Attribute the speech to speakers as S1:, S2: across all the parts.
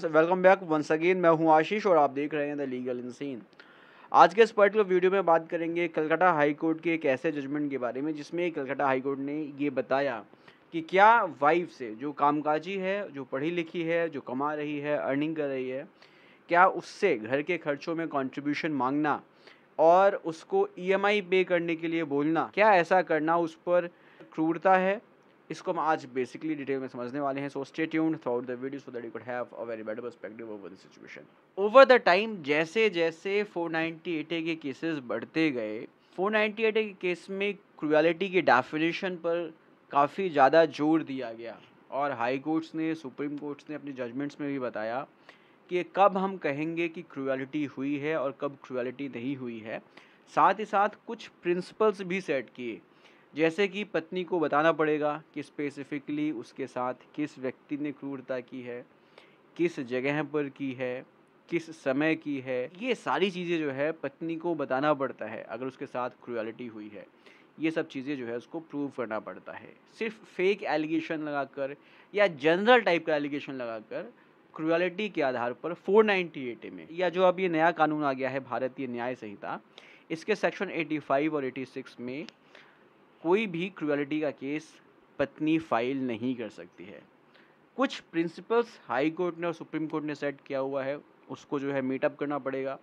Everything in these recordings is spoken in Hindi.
S1: Welcome back once again. मैं हूं आशीष और आप देख रहे हैं द लीगल इंसीन। आज के इस पर्टिकुलर वीडियो में बात करेंगे कलकत्ता हाई कोर्ट के एक ऐसे जजमेंट के बारे में जिसमें कलकत्ता हाई कोर्ट ने ये बताया कि क्या वाइफ से जो कामकाजी है, जो पढ़ी लिखी है, जो कमा रही है, अर्निंग कर रही है, क्या उससे घर के खर्चों में कंट्रीब्यूशन मांगना और उसको ईएमआई पे करने के लिए बोलना, क्या ऐसा करना उस पर क्रूरता है? इसको हम आज बेसिकली डिटेल में समझने वाले हैं। So stay tuned throughout the video so that you could have a very better perspective over the situation. Over the time जैसे जैसे 498A के केसेस बढ़ते गए, 498A के केस में क्रुएलिटी की डेफिनेशन पर काफ़ी ज़्यादा जोर दिया गया और हाई कोर्ट्स ने, सुप्रीम कोर्ट्स ने अपने जजमेंट्स में भी बताया कि कब हम कहेंगे कि क्रुएलिटी हुई है और कब क्रुएलिटी नहीं हुई है। साथ ही साथ कुछ प्रिंसिपल्स भी सेट किए, जैसे कि पत्नी को बताना पड़ेगा कि स्पेसिफिकली उसके साथ किस व्यक्ति ने क्रूरता की है, किस जगह पर की है, किस समय की है। ये सारी चीज़ें जो है पत्नी को बताना पड़ता है अगर उसके साथ क्रुएलिटी हुई है। ये सब चीज़ें जो है उसको प्रूव करना पड़ता है। सिर्फ फेक एलिगेशन लगाकर या जनरल टाइप का एलिगेशन लगाकर क्रुएलिटी के आधार पर 498A में, या जो अब ये नया कानून आ गया है भारतीय न्याय संहिता, इसके सेक्शन 85 और 86 में कोई भी क्रुएलिटी का केस पत्नी फाइल नहीं कर सकती है। कुछ प्रिंसिपल्स हाई कोर्ट ने और सुप्रीम कोर्ट ने सेट किया हुआ है, उसको जो है मीटअप करना पड़ेगा।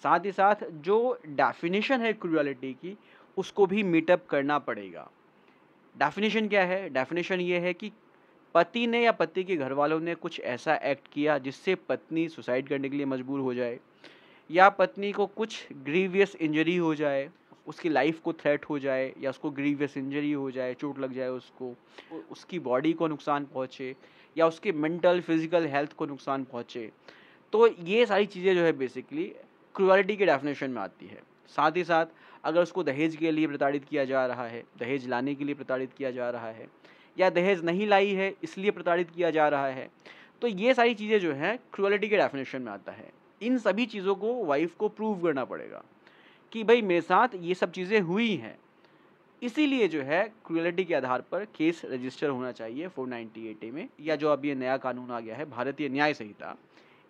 S1: साथ ही साथ जो डेफिनेशन है क्रुएलिटी की, उसको भी मीटअप करना पड़ेगा। डेफिनेशन क्या है? डेफिनेशन ये है कि पति ने या पति के घर वालों ने कुछ ऐसा एक्ट किया जिससे पत्नी सुसाइड करने के लिए मजबूर हो जाए, या पत्नी को कुछ ग्रीवियस इंजरी हो जाए, उसकी लाइफ को थ्रेट हो जाए, या उसको ग्रीवियस इंजरी हो जाए, चोट लग जाए उसको, उसकी बॉडी को नुकसान पहुँचे, या उसके मेंटल फिजिकल हेल्थ को नुकसान पहुँचे। तो ये सारी चीज़ें जो है बेसिकली क्रुएलिटी के डेफिनेशन में आती है। साथ ही साथ अगर उसको दहेज के लिए प्रताड़ित किया जा रहा है, दहेज लाने के लिए प्रताड़ित किया जा रहा है, या दहेज नहीं लाई है इसलिए प्रताड़ित किया जा रहा है, तो ये सारी चीज़ें जो हैं क्रुएलिटी के डेफिनेशन में आता है। इन सभी चीज़ों को वाइफ को प्रूव करना पड़ेगा कि भाई मेरे साथ ये सब चीज़ें हुई हैं, इसीलिए जो है क्रुएलिटी के आधार पर केस रजिस्टर होना चाहिए 498A में, या जो अब ये नया कानून आ गया है भारतीय न्याय संहिता,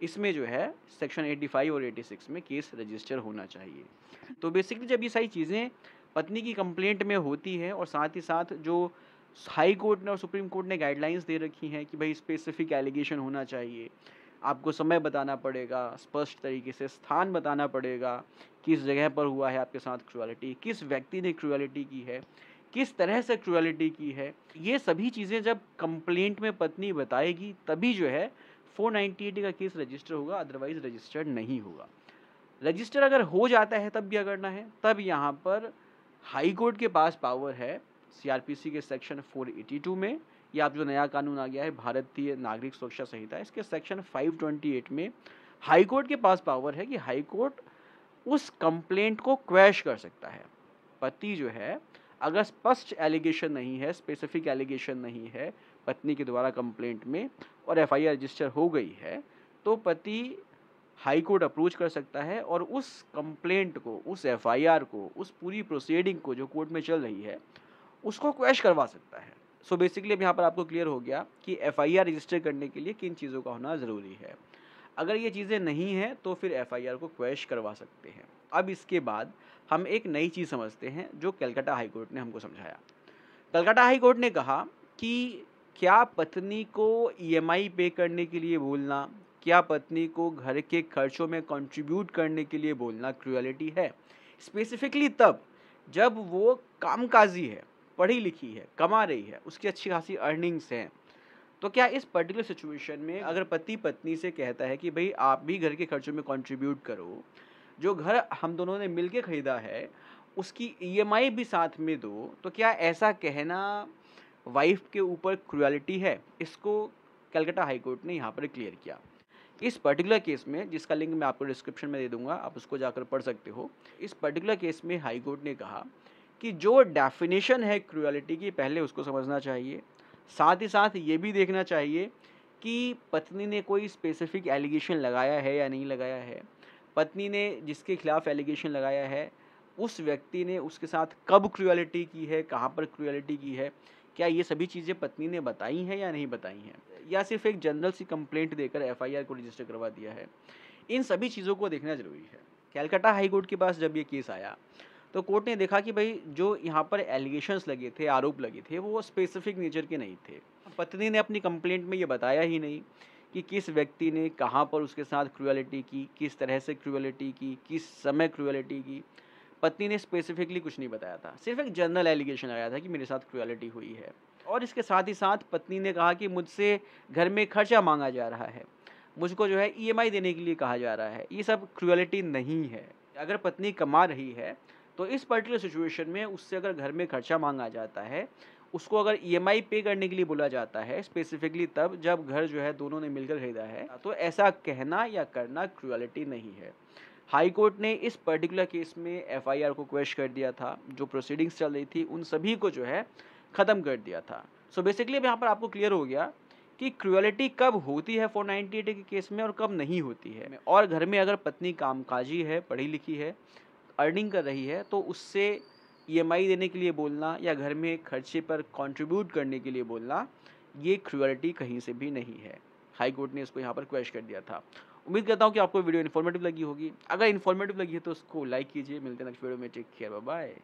S1: इसमें जो है सेक्शन 85 और 86 में केस रजिस्टर होना चाहिए। तो बेसिकली जब ये सारी चीज़ें पत्नी की कंप्लेंट में होती है और साथ ही साथ जो हाई कोर्ट ने और सुप्रीम कोर्ट ने गाइडलाइंस दे रखी हैं कि भाई स्पेसिफिक एलिगेशन होना चाहिए, आपको समय बताना पड़ेगा, स्पष्ट तरीके से स्थान बताना पड़ेगा, किस जगह पर हुआ है आपके साथ क्रुएलिटी, किस व्यक्ति ने क्रुएलिटी की है, किस तरह से क्रुएलिटी की है। ये सभी चीज़ें जब कंप्लेंट में पत्नी बताएगी तभी जो है 498 का केस रजिस्टर होगा, अदरवाइज रजिस्टर्ड नहीं होगा। रजिस्टर अगर हो जाता है तब क्या करना है? तब यहाँ पर हाई कोर्ट के पास पावर है सीआरपीसी के सेक्शन 482 में, या अब जो नया कानून आ गया है भारतीय नागरिक सुरक्षा संहिता, इसके सेक्शन 528 में हाई कोर्ट के पास पावर है कि हाई कोर्ट उस कंप्लेंट को क्वैश कर सकता है। पति जो है अगर स्पष्ट एलिगेशन नहीं है, स्पेसिफिक एलिगेशन नहीं है पत्नी के द्वारा कंप्लेंट में और एफआईआर रजिस्टर हो गई है, तो पति हाई कोर्ट अप्रोच कर सकता है और उस कंप्लेंट को, उस एफआईआर को, उस पूरी प्रोसीडिंग को जो कोर्ट में चल रही है, उसको क्वैश करवा सकता है। सो बेसिकली अब यहाँ पर आपको क्लियर हो गया कि एफआईआर रजिस्टर करने के लिए किन चीज़ों का होना ज़रूरी है। अगर ये चीज़ें नहीं हैं तो फिर एफआईआर को क्वैश करवा सकते हैं। अब इसके बाद हम एक नई चीज़ समझते हैं जो कलकत्ता हाई कोर्ट ने हमको समझाया। कलकत्ता हाई कोर्ट ने कहा कि क्या पत्नी को ईएमआई पे करने के लिए बोलना, क्या पत्नी को घर के खर्चों में कंट्रीब्यूट करने के लिए बोलना क्रुएलिटी है? स्पेसिफिकली तब जब वो कामकाजी है, पढ़ी लिखी है, कमा रही है, उसकी अच्छी खासी अर्निंग्स हैं। तो क्या इस पर्टिकुलर सिचुएशन में अगर पति पत्नी से कहता है कि भाई आप भी घर के खर्चों में कंट्रीब्यूट करो, जो घर हम दोनों ने मिलके खरीदा है उसकी ईएमआई भी साथ में दो, तो क्या ऐसा कहना वाइफ के ऊपर क्रुएलिटी है? इसको कलकत्ता हाई कोर्ट ने यहाँ पर क्लियर किया। इस पर्टिकुलर केस में, जिसका लिंक मैं आपको डिस्क्रिप्शन में दे दूंगा, आप उसको जाकर पढ़ सकते हो। इस पर्टिकुलर केस में हाई कोर्ट ने कहा कि जो डेफिनेशन है क्रुएलिटी की, पहले उसको समझना चाहिए। साथ ही साथ ये भी देखना चाहिए कि पत्नी ने कोई स्पेसिफिक एलिगेशन लगाया है या नहीं लगाया है। पत्नी ने जिसके खिलाफ एलिगेशन लगाया है उस व्यक्ति ने उसके साथ कब क्रुएलिटी की है, कहाँ पर क्रुएलिटी की है, क्या ये सभी चीज़ें पत्नी ने बताई हैं या नहीं बताई हैं, या सिर्फ एक जनरल सी कंप्लेंट देकर एफआईआर को रजिस्टर करवा दिया है। इन सभी चीज़ों को देखना ज़रूरी है। कलकत्ता हाई कोर्ट के पास जब ये केस आया, तो कोर्ट ने देखा कि भाई जो यहाँ पर एलिगेशंस लगे थे, आरोप लगे थे, वो स्पेसिफिक नेचर के नहीं थे। पत्नी ने अपनी कंप्लेंट में ये बताया ही नहीं कि किस व्यक्ति ने कहाँ पर उसके साथ क्रूएलिटी की, किस तरह से क्रूएलिटी की, किस समय क्रूएलिटी की। पत्नी ने स्पेसिफिकली कुछ नहीं बताया था, सिर्फ एक जनरल एलिगेशन लगाया था कि मेरे साथ क्रूएलिटी हुई है। और इसके साथ ही साथ पत्नी ने कहा कि मुझसे घर में खर्चा मांगा जा रहा है, मुझको जो है ईएमआई देने के लिए कहा जा रहा है। ये सब क्रूएलिटी नहीं है। अगर पत्नी कमा रही है, तो इस पर्टिकुलर सिचुएशन में उससे अगर घर में खर्चा मांगा जाता है, उसको अगर ईएमआई पे करने के लिए बोला जाता है, स्पेसिफिकली तब जब घर जो है दोनों ने मिलकर खरीदा है, तो ऐसा कहना या करना क्रूएलिटी नहीं है। हाई कोर्ट ने इस पर्टिकुलर केस में एफआईआर को क्वेश कर दिया था। जो प्रोसीडिंग्स चल रही थी, उन सभी को जो है ख़त्म कर दिया था। सो बेसिकली अब यहाँ पर आपको क्लियर हो गया कि क्रूएलिटी कब होती है 498 के केस में और कब नहीं होती है। और घर में अगर पत्नी कामकाजी है, पढ़ी लिखी है, अर्निंग कर रही है, तो उससे ईएमआई देने के लिए बोलना या घर में खर्चे पर कंट्रीब्यूट करने के लिए बोलना, ये क्रूएलिटी कहीं से भी नहीं है। हाई कोर्ट ने इसको यहाँ पर क्वेश कर दिया था। उम्मीद करता हूँ कि आपको वीडियो इन्फॉर्मेटिव लगी होगी। अगर इन्फॉर्मेटिव लगी है तो उसको लाइक कीजिए। मिलते हैं नेक्स्ट वीडियो में। Take care, bye bye.